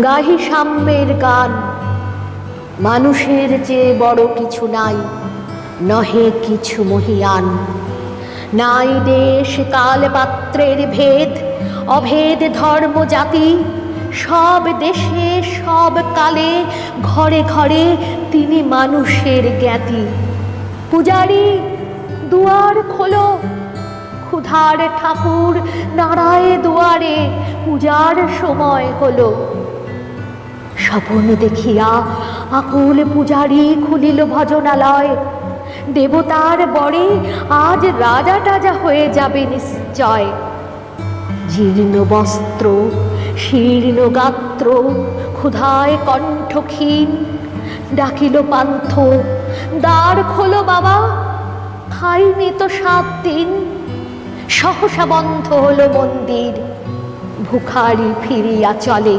গাহি সাম্যের গান। মানুষের চেয়ে বড় কিছু নাই, নহে কিছু মহিয়ান। নাই দেশ কাল পাত্রের ভেদ, অভেদ ধর্ম জাতি। সব দেশে সব কালে ঘরে ঘরে তিনি মানুষের জ্ঞাতি। পূজারি দুয়ার খোলো, ক্ষুধার ঠাকুর দাঁড়ায় দুয়ারে, পূজার সময় হলো। স্বপন দেখিয়া আকুল পূজারি খুলিল ভজনালয়। দেবতার বরে আজ রাজা টাজা হয়ে যাবে নিশ্চয়। জীর্ণ বস্ত্র শীর্ণ গাত্র, ক্ষুধায় কণ্ঠ ক্ষীণ, ডাকিল পান্থ, দ্বার খোলো বাবা, খাইনি তো 7 দিন। সহসা বন্ধ হলো মন্দির, ভিখারি ফিরিয়া চলে।